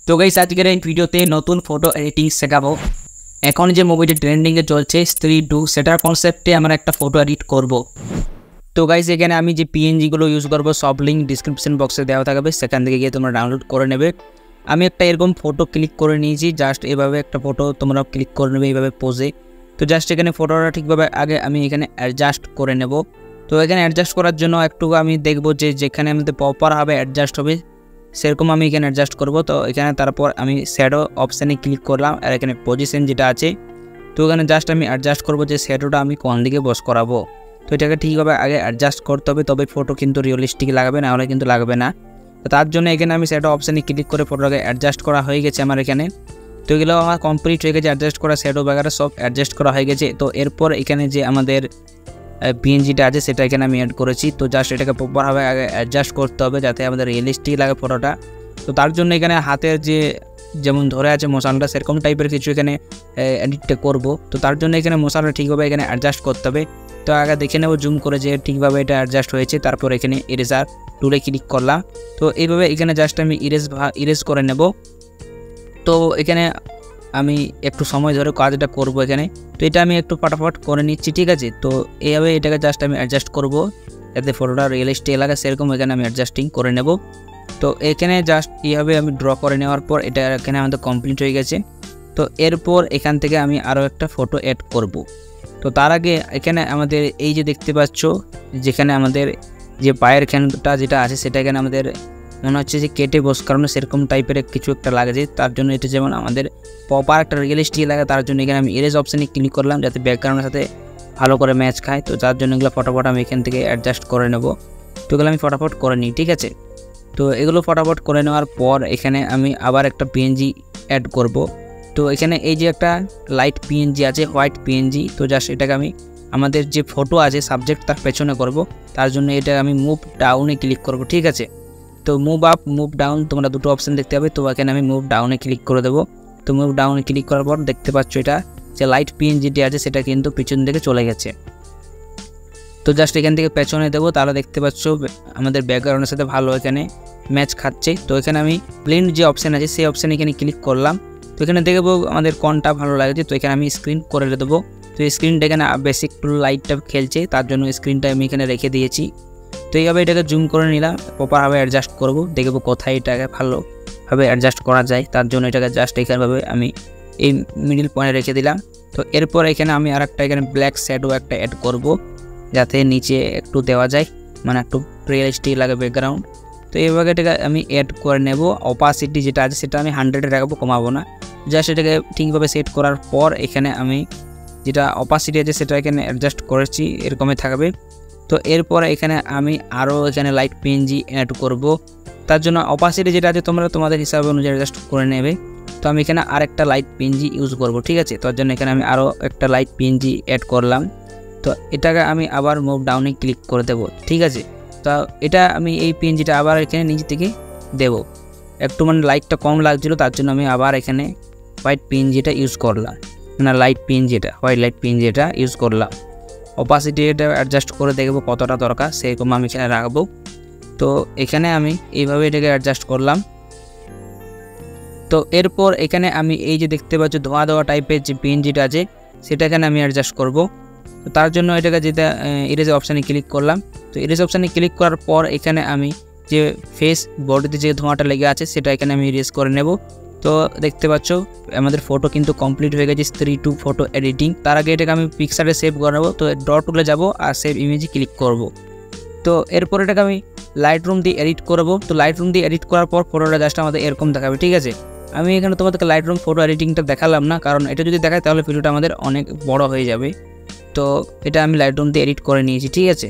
তো গাইস আজকের এই ভিডিওতে নতুন ফটো এডিটিং শেখাবো। এখন যে মুভিটি ট্রেন্ডিংয়ে চলছে স্ত্রী 2 সেটার কনসেপ্টে আমরা একটা ফটো এডিট করব। তো গাইস এখানে আমি যে পিএনজিগুলো ইউজ করব সব লিঙ্ক ডিসক্রিপশন বক্সে দেওয়া থাকবে, সেখান থেকে গিয়ে তোমরা ডাউনলোড করে নেবে। আমি একটা এরকম ফটো ক্লিক করে নিয়েছি, জাস্ট এভাবে একটা ফটো তোমরা ক্লিক করে নেবে এইভাবে পোজে। তো জাস্ট এখানে ফটোটা ঠিকভাবে আগে আমি এখানে অ্যাডজাস্ট করে নেব। তো এখানে অ্যাডজাস্ট করার জন্য একটু আমি দেখব যে যেখানে আমাদের প্রপার হবে অ্যাডজাস্ট হবে সেরকম আমি এখানে অ্যাডজাস্ট করব। তো এখানে তারপর আমি শ্যাডো অপশানে ক্লিক করলাম, আর এখানে পজিশন যেটা আছে তো এখানে জাস্ট আমি অ্যাডজাস্ট করব যে শ্যাডোটা আমি কোন দিকে বস করাবো। তো এটাকে ঠিকভাবে আগে অ্যাডজাস্ট করতে হবে, তবে ফটো কিন্তু রিয়েলিস্টিক লাগবে, না হলে কিন্তু লাগবে না। তো তার জন্য এখানে আমি শ্যাডো অপশানে ক্লিক করে ফটোটাকে অ্যাডজাস্ট করা হয়ে গেছে আমার এখানে। তো এগুলো আমার কমপ্লিট হয়ে গেছে, অ্যাডজাস্ট করা শ্যাডো বাগারা সব অ্যাডজাস্ট করা হয়ে গেছে। তো এরপর এখানে যে আমাদের পিএনজিটা আছে সেটা এখানে আমি অ্যাড করেছি। তো জাস্ট এটাকে প্রপারভাবে আগে অ্যাডজাস্ট করতে হবে যাতে আমাদের রিয়েলিস্টিক লাগে ফটোটা। তো তার জন্য এখানে হাতের যে যেমন ধরে আছে মশালটা সেরকম টাইপের কিছু এখানে এডিটটা করব। তো তার জন্য এখানে মশালটা ঠিকভাবে এখানে অ্যাডজাস্ট করতে হবে। তো আগে দেখে নেব জুম করে যে ঠিকভাবে এটা অ্যাডজাস্ট হয়েছে। তারপর এখানে ইরেজার টুলে ক্লিক করলাম। তো এইভাবে এখানে জাস্ট আমি ইরেজ করে নেব। তো এখানে আমি একটু সময় ধরে কাজটা করব এখানে। তো এটা আমি একটু ফটাফট করে নিচ্ছি, ঠিক আছে। তো এইভাবে এটাকে জাস্ট আমি অ্যাডজাস্ট করব যাতে ফটোটা রিয়েলিস্টিক লাগে, সেরকম এখানে আমি অ্যাডজাস্টিং করে নেব। তো এখানে জাস্ট এইভাবে আমি ড্র করে নেওয়ার পর এটা এখানে আমাদের কমপ্লিট হয়ে গেছে। তো এরপর এখান থেকে আমি আরও একটা ফটো অ্যাড করব। তো তার আগে এখানে আমাদের এই যে দেখতে পাচ্ছ যেখানে আমাদের যে পায়ের খেনটা যেটা আছে সেটা এখানে আমাদের মনে হচ্ছে যে কেটে বস কারণে সেরকম টাইপের কিছু একটা লাগছে। তার জন্য এটা যেমন আমাদের প্রপার একটা রিয়েলিস্টিক লাগে তার জন্য এখানে আমি ইরেজ অপশানে ক্লিক করলাম যাতে ব্যাকগ্রাউন্ডের সাথে ভালো করে ম্যাচ খায়। তো যার জন্য এগুলো ফটাফট আমি এখান থেকে অ্যাডজাস্ট করে নেব। তো এগুলো আমি ফটাফট করে নিই, ঠিক আছে। তো এগুলো ফটাফট করে নেওয়ার পর এখানে আমি আবার একটা পিএনজি অ্যাড করব। তো এখানে এই যে একটা লাইট পিএনজি আছে, হোয়াইট পিএনজি। তো জাস্ট এটাকে আমি আমাদের যে ফটো আছে সাবজেক্ট তার পেছনে করব। তার জন্য এটা আমি মুভ ডাউনে ক্লিক করব, ঠিক আছে। তো মুভ আপ মুভ ডাউন তোমরা দুটো অপশান দেখতে পাবে। তো এখানে আমি মুভ ডাউনে ক্লিক করে দেবো। তো মুভ ডাউনে ক্লিক করার পর দেখতে পাচ্ছ এটা যে লাইট পিএনজিটি আছে সেটা কিন্তু পিছন দিকে চলে গেছে। তো জাস্ট এখান থেকে পেছনে দেবো, তাহলে দেখতে পাচ্ছ আমাদের ব্যাকগ্রাউন্ডের সাথে ভালো এখানে ম্যাচ খাচ্ছে। তো এখানে আমি ব্লেন্ড যে অপশান আছে সেই অপশানে এখানে ক্লিক করলাম। তো এখানে দেখবো আমাদের কোনটা ভালো লাগছে। তো এখানে আমি স্ক্রিন করে দেবো। তো এই স্ক্রিনটা এখানে বেসিক লাইটটা খেলছে তার জন্য স্ক্রিনটা আমি এখানে রেখে দিয়েছি। তো এইভাবে এটাকে জুম করে নিলাম, প্রপারভাবে অ্যাডজাস্ট করব, দেখবো কোথায় এটাকে ভালোভাবে অ্যাডজাস্ট করা যায়। তার জন্য এটাকে জাস্ট এইখানভাবে আমি এই মিডিল পয়েন্টে রেখে দিলাম। তো এরপর এখানে আমি আরেকটা এখানে ব্ল্যাক শ্যাডো একটা অ্যাড করব যাতে নিচে একটু দেওয়া যায়, মানে একটু রিয়েলিস্টিক লাগে ব্যাকগ্রাউন্ড। তো এইভাবে এটাকে আমি অ্যাড করে নেব। অপাসিটি যেটা আছে সেটা আমি 100-এ রাখবো, কমাবো না। জাস্ট এটাকে ঠিকভাবে সেট করার পর এখানে আমি যেটা অপাসিটি আছে সেটা এখানে অ্যাডজাস্ট করেছি, এরকমই থাকবে। তো এরপরে এখানে আমি আরও এখানে লাইট পিএনজি অ্যাড করব। তার জন্য অপাসিটি যেটা আছে তোমরা তোমাদের হিসাবে অনুযায়ী অ্যাডজাস্ট করে নেবে। তো আমি এখানে আরেকটা লাইট পিএনজি ইউজ করব, ঠিক আছে। তার জন্য এখানে আমি আরও একটা লাইট পিএনজি অ্যাড করলাম। তো এটাকে আমি আবার মুভ ডাউনে ক্লিক করে দেব, ঠিক আছে। তো এটা আমি এই পিএনজিটা আবার এখানে নিচে থেকে দেব। একটু মানে লাইটটা কম লাগছিলো তার জন্য আমি আবার এখানে হোয়াইট পিএনজিটা ইউজ করলাম, না লাইট পিএনজিটা হোয়াইট লাইট পিএনজিটা ইউজ করলাম। অপাসিটি এটা অ্যাডজাস্ট করে দেখব কতটা দরকার, সেরকম আমি এখানে রাখবো। তো এখানে আমি এইভাবে এটাকে অ্যাডজাস্ট করলাম। তো এরপর এখানে আমি এই যে দেখতে পাচ্ছ ধোঁয়া ধোঁয়া টাইপের যে পিএনজিটা আছে সেটা এখানে আমি অ্যাডজাস্ট করব। তো তার জন্য এটাকে যেটা ইরেজ অপশানে ক্লিক করলাম। তো ইরেজ অপশানে ক্লিক করার পর এখানে আমি যে ফেস বডিতে যে ধোঁয়াটা লেগে আছে সেটা এখানে আমি ইরেজ করে নেব। তো দেখতে পাচ্ছ আমাদের ফটো কিন্তু কমপ্লিট হয়ে গেছে স্ত্রী 2 ফটো এডিটিং। তার আগে এটাকে আমি পিকচারে সেভ করে নেবো। তো ড্র টুলে যাব আর সেভ ইমেজে ক্লিক করব। তো এরপর এটাকে আমি লাইট রুম দিয়ে এডিট করব। তো লাইট রুম দিয়ে এডিট করার পর ফটোটা জাস্ট আমাদের এরকম দেখাবে, ঠিক আছে। আমি এখানে তোমাদেরকে লাইট রুম ফটো এডিটিংটা দেখালাম না, কারণ এটা যদি দেখায় তাহলে ভিডিওটা আমাদের অনেক বড় হয়ে যাবে। তো এটা আমি লাইট রুম দিয়ে এডিট করে নিয়েছি, ঠিক আছে।